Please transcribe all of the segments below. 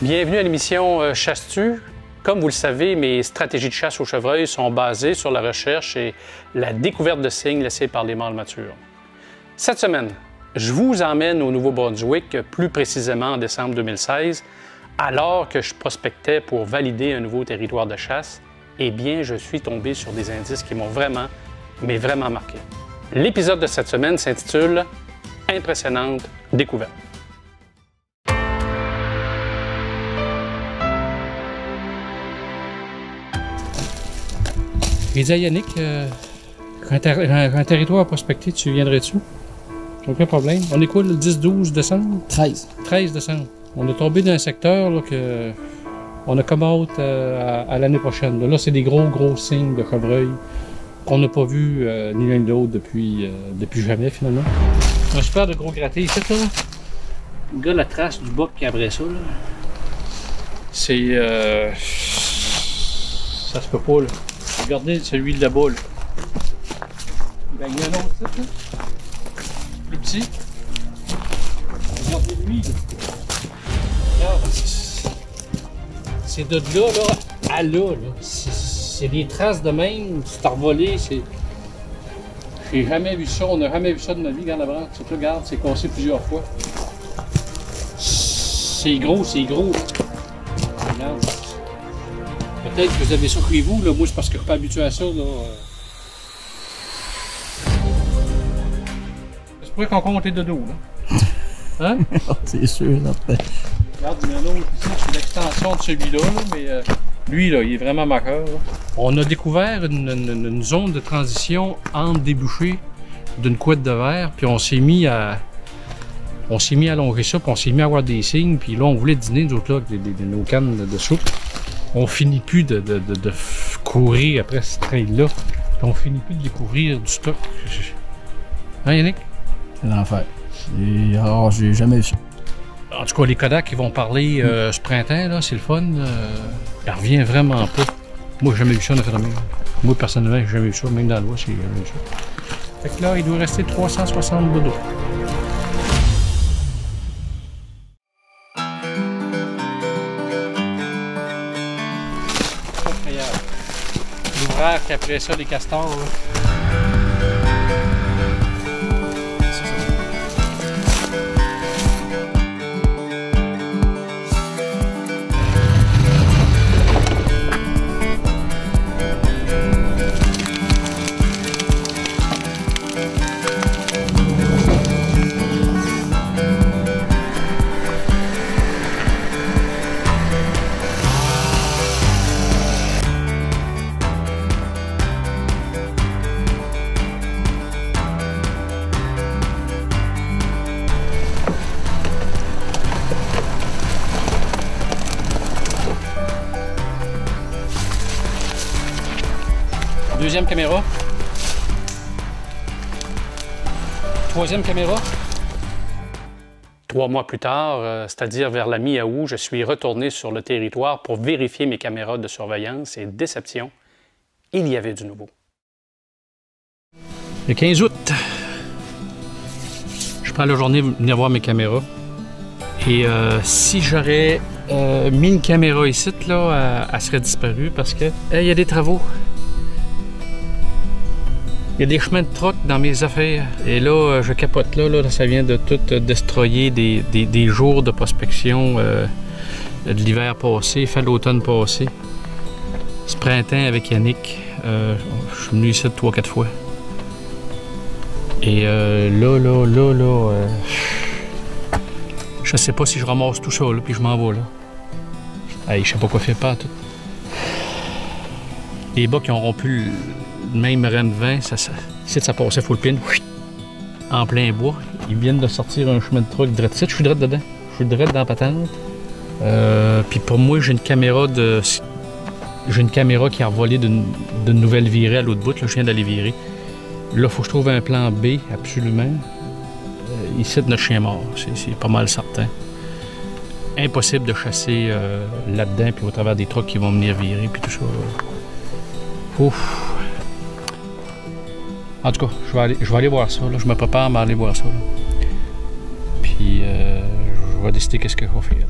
Bienvenue à l'émission Chasse-tu. Comme vous le savez, mes stratégies de chasse au chevreuil sont basées sur la recherche et la découverte de signes laissés par les mâles matures. Cette semaine, je vous emmène au Nouveau-Brunswick, plus précisément en décembre 2016, alors que je prospectais pour valider un nouveau territoire de chasse. Eh bien, je suis tombé sur des indices qui m'ont vraiment marqué. L'épisode de cette semaine s'intitule « Impressionnante découverte ». J'ai dit à Yannick, un territoire à prospecter, tu viendrais-tu? Aucun problème. On est quoi le 10-12 décembre? 13. 13 décembre. On est tombé dans un secteur là, que on a come out à l'année prochaine. Là, c'est des gros signes de chevreuil qu'on n'a pas vu ni l'un ni l'autre depuis jamais finalement. Un super de gros gratté ici, là. Le gars, la trace du bas qui après ça, là. C'est... ça se peut pas, là. Regardez celui de là-bas, là. Ben, il y a un autre type, là. Plus petit. Regardez lui, là. Regarde, c'est de là, à là, là. C'est des traces de même, c'est envolé, c'est... J'ai jamais vu ça, on n'a jamais vu ça de ma vie, regarde la branche. Regarde, c'est cassé plusieurs fois. C'est gros. Regarde. Peut-être que vous avez ça chez vous, là. Moi, c'est parce que je suis pas habitué à ça, là. C'est pour qu'on compte les dodos, là. Hein? C'est sûr, certain. Regarde, il y en a un autre ici, c'est l'extension de celui-là, là, mais lui, là, il est vraiment marqueur. On a découvert une zone de transition entre débouchés d'une couette de verre, puis on s'est mis à allonger ça, puis on s'est mis à avoir des signes, puis là, on voulait dîner, nous autres, là, avec nos cannes de soupe. On finit plus de courir après ce trail-là, puis on finit plus de découvrir du stock. Hein, Yannick? C'est l'enfer. J'ai jamais vu ça. En tout cas, les Kodak qui vont parler ce printemps, là, c'est le fun. Il revient vraiment pas. Moi, j'ai jamais vu ça, on a fait la même. Moi, personnellement, j'ai jamais vu ça. Même dans le bois, j'ai jamais vu ça. Fait que là, il doit rester 360 dodos. Incroyable. L'ouvrage qui après ça, les castors, là. Deuxième caméra. Troisième caméra. 3 mois plus tard, c'est-à-dire vers la mi-août, je suis retourné sur le territoire pour vérifier mes caméras de surveillance et déception, il y avait du nouveau. Le 15 août, je prends la journée pour venir voir mes caméras. Et si j'aurais mis une caméra ici, là, elle serait disparue parce que il y a des travaux. Il y a des chemins de troc dans mes affaires. Et là, je capote là, ça vient de tout destroyer des jours de prospection de l'hiver passé, fin de l'automne passé. Ce printemps avec Yannick, je suis venu ici 3-4 fois. Et je sais pas si je ramasse tout ça, là, puis je m'en vais là. Hey, je sais pas quoi faire pas tout. Les bas qui ont rompu le même renne de vent, ça passait full pin, en plein bois. Ils viennent de sortir un chemin de truck direct ici. Je suis direct dedans. Je suis direct dans la patente. Puis pour moi, j'ai une caméra qui a revolé d'une nouvelle virée à l'autre bout. Là, je viens d'aller virer. Là, il faut que je trouve un plan B, absolument. Ici, notre chien mort. C'est pas mal certain. Impossible de chasser là-dedans, puis au travers des trucks qui vont venir virer, puis tout ça. Ouf. En tout cas, je vais aller voir ça. Là. Je me prépare à aller voir ça. Là. Puis, je vais décider qu'est-ce que je vais faire.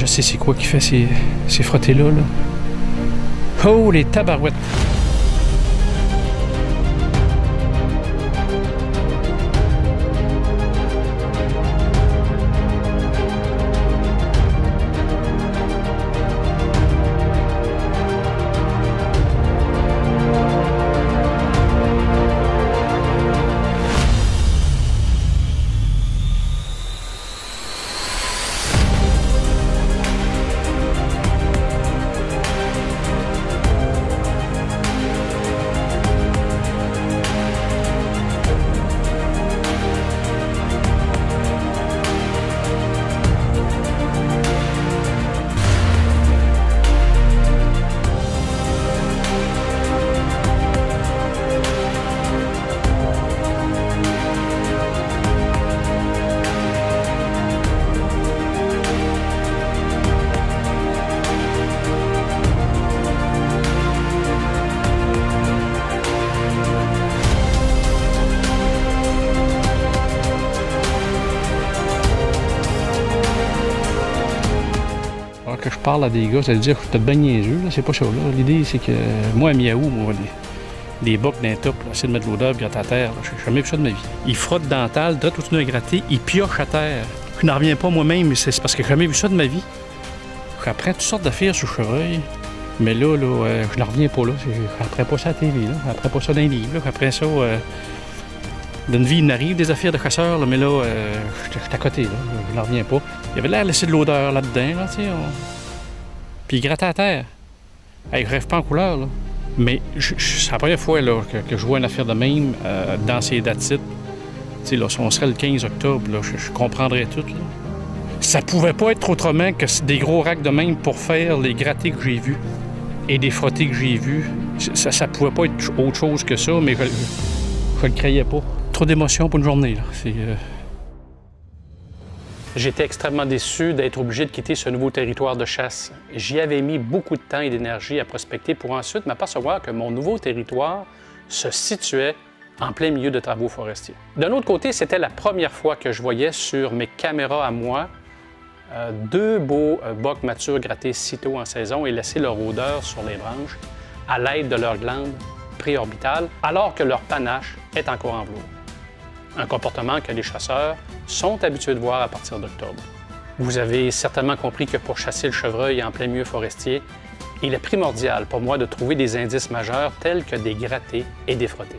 sais c'est quoi qui fait ces frottés-là. Là. Oh, les tabarouettes! Que je parle à des gars, ça veut dire que je suis peut-être bien niaiseux, c'est pas ça. L'idée, c'est que moi, à Miaou, les bocs d'un top, essayer de mettre de l'odeur, gratter à terre, je n'ai jamais vu ça de ma vie. Ils frottent dans la table, direct au-dessus d'un gratté, ils piochent à terre. Je n'en reviens pas moi-même, c'est parce que j'ai jamais vu ça de ma vie. J'apprends toutes sortes d'affaires sur le chevreuil, mais là, je n'en reviens pas là. J'apprends pas ça à la TV, j'apprends pas ça dans les livres, j'apprends ça. D'une vie, il n'arrive des affaires de chasseurs, là, mais là, je suis à côté, là, je n'en reviens pas. Il y avait l'air de laisser de l'odeur là-dedans, là, tu sais. Puis il grattait à terre. Hey, je rêve pas en couleur, là. Mais c'est la première fois là, que je vois une affaire de même dans ces dates-ci. Tu sais, là, si on serait le 15 octobre, là, je comprendrais tout, là. Ça pouvait pas être autrement que des gros racks de même pour faire les grattés que j'ai vus et des frottés que j'ai vus. Ça pouvait pas être autre chose que ça, mais je le croyais pas. Trop d'émotions pour une journée, là. J'étais extrêmement déçu d'être obligé de quitter ce nouveau territoire de chasse. J'y avais mis beaucoup de temps et d'énergie à prospecter pour ensuite m'apercevoir que mon nouveau territoire se situait en plein milieu de travaux forestiers. D'un autre côté, c'était la première fois que je voyais sur mes caméras à moi deux beaux bocs matures grattés si tôt en saison et laisser leur odeur sur les branches à l'aide de leurs glandes préorbitales, alors que leur panache est encore en velours. Un comportement que les chasseurs sont habitués de voir à partir d'octobre. Vous avez certainement compris que pour chasser le chevreuil en plein milieu forestier, il est primordial pour moi de trouver des indices majeurs tels que des grattés et des frottés.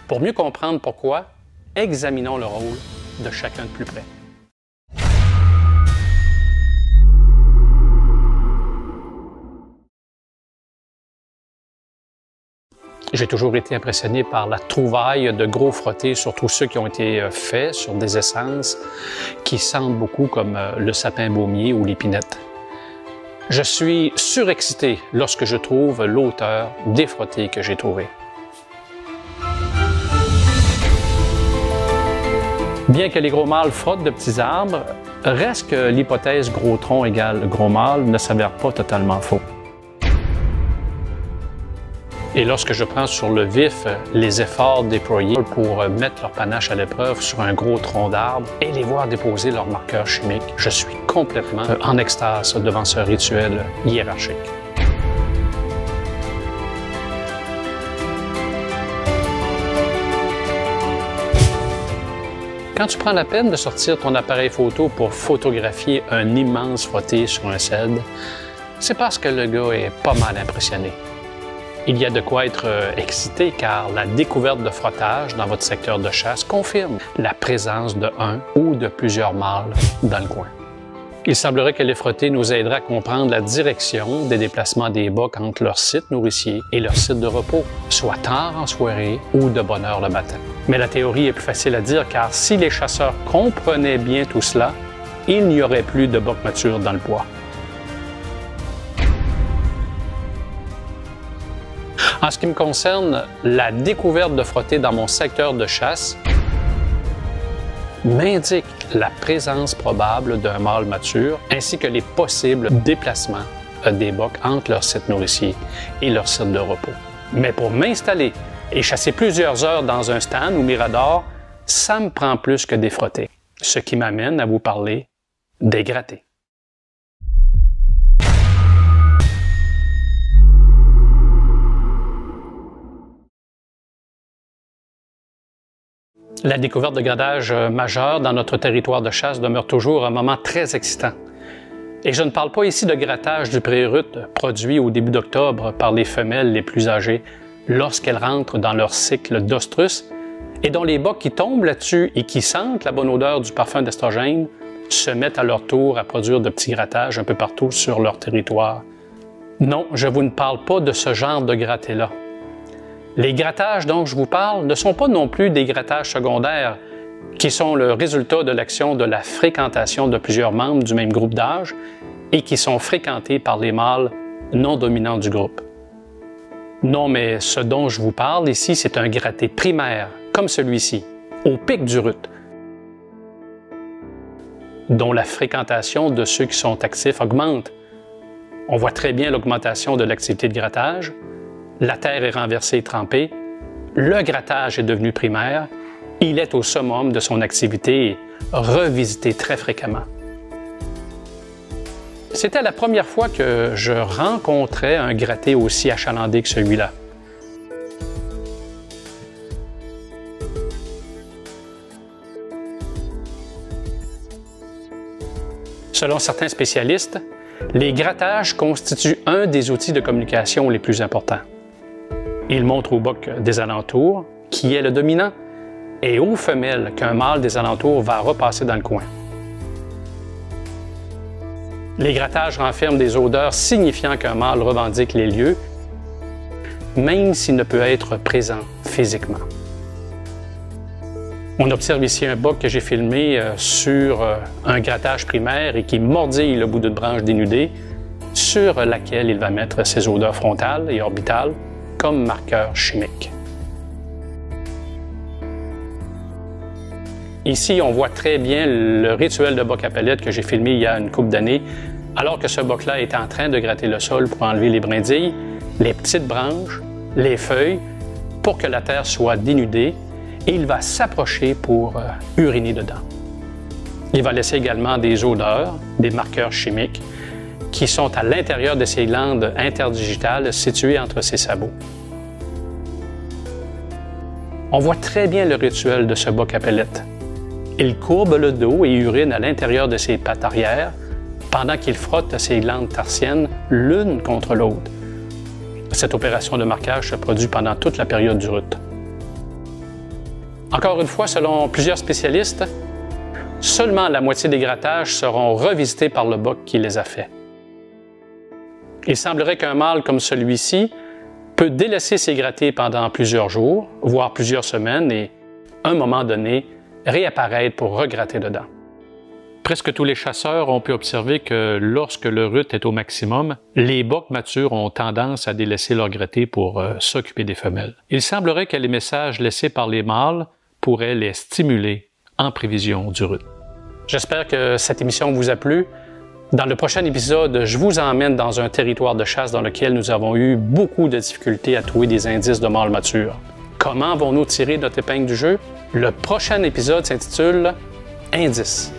Pour mieux comprendre pourquoi, examinons le rôle de chacun de plus près. J'ai toujours été impressionné par la trouvaille de gros frottés, surtout ceux qui ont été faits sur des essences qui sentent beaucoup comme le sapin baumier ou l'épinette. Je suis surexcité lorsque je trouve l'auteur des frottés que j'ai trouvés. Bien que les gros mâles frottent de petits arbres, reste que l'hypothèse gros tronc égale gros mâle ne s'avère pas totalement faux. Et lorsque je prends sur le vif les efforts déployés pour mettre leur panache à l'épreuve sur un gros tronc d'arbre et les voir déposer leurs marqueurs chimiques, je suis complètement en extase devant ce rituel hiérarchique. Quand tu prends la peine de sortir ton appareil photo pour photographier un immense frotté sur un cèdre, c'est parce que le gars est pas mal impressionné. Il y a de quoi être excité car la découverte de frottage dans votre secteur de chasse confirme la présence de un ou de plusieurs mâles dans le coin. Il semblerait que les frottés nous aideraient à comprendre la direction des déplacements des bocs entre leur site nourricier et leur site de repos, soit tard en soirée ou de bonne heure le matin. Mais la théorie est plus facile à dire car si les chasseurs comprenaient bien tout cela, il n'y aurait plus de bocs matures dans le bois. En ce qui me concerne, la découverte de frottés dans mon secteur de chasse m'indique la présence probable d'un mâle mature ainsi que les possibles déplacements des bocs entre leur site nourricier et leur site de repos. Mais pour m'installer et chasser plusieurs heures dans un stand ou mirador, ça me prend plus que des frottés, ce qui m'amène à vous parler des grattés. La découverte de grattage majeur dans notre territoire de chasse demeure toujours un moment très excitant. Et je ne parle pas ici de grattage du prérut produit au début d'octobre par les femelles les plus âgées lorsqu'elles rentrent dans leur cycle d'ostrus et dont les bocs qui tombent là-dessus et qui sentent la bonne odeur du parfum d'estrogène se mettent à leur tour à produire de petits grattages un peu partout sur leur territoire. Non, je vous ne parle pas de ce genre de gratté-là. Les grattages dont je vous parle ne sont pas non plus des grattages secondaires qui sont le résultat de l'action de la fréquentation de plusieurs membres du même groupe d'âge et qui sont fréquentés par les mâles non dominants du groupe. Non, mais ce dont je vous parle ici, c'est un gratté primaire, comme celui-ci, au pic du rut, dont la fréquentation de ceux qui sont actifs augmente. On voit très bien l'augmentation de l'activité de grattage. La terre est renversée et trempée. Le grattage est devenu primaire. Il est au summum de son activité et revisité très fréquemment. C'était la première fois que je rencontrais un gratté aussi achalandé que celui-là. Selon certains spécialistes, les grattages constituent un des outils de communication les plus importants. Ils montrent au boc des alentours qui est le dominant et aux femelles qu'un mâle des alentours va repasser dans le coin. Les grattages renferment des odeurs signifiant qu'un mâle revendique les lieux, même s'il ne peut être présent physiquement. On observe ici un boc que j'ai filmé sur un grattage primaire et qui mordille le bout d'une branche dénudée sur laquelle il va mettre ses odeurs frontales et orbitales comme marqueurs chimiques. Ici, on voit très bien le rituel de boc à palette que j'ai filmé il y a une couple d'années, alors que ce boc-là est en train de gratter le sol pour enlever les brindilles, les petites branches, les feuilles, pour que la terre soit dénudée, et il va s'approcher pour uriner dedans. Il va laisser également des odeurs, des marqueurs chimiques, qui sont à l'intérieur de ses glandes interdigitales situées entre ses sabots. On voit très bien le rituel de ce boc à pellette. Il courbe le dos et urine à l'intérieur de ses pattes arrière pendant qu'il frotte ses glandes tarsiennes l'une contre l'autre. Cette opération de marquage se produit pendant toute la période du rut. Encore une fois, selon plusieurs spécialistes, seulement la moitié des grattages seront revisités par le boc qui les a faits. Il semblerait qu'un mâle comme celui-ci peut délaisser ses grattés pendant plusieurs jours, voire plusieurs semaines, et, à un moment donné, réapparaître pour regratter dedans. Presque tous les chasseurs ont pu observer que lorsque le rut est au maximum, les bocs matures ont tendance à délaisser leurs grattés pour s'occuper des femelles. Il semblerait que les messages laissés par les mâles pourraient les stimuler en prévision du rut. J'espère que cette émission vous a plu. Dans le prochain épisode, je vous emmène dans un territoire de chasse dans lequel nous avons eu beaucoup de difficultés à trouver des indices de mâles matures. Comment vont-nous tirer notre épingle du jeu? Le prochain épisode s'intitule « Indices ».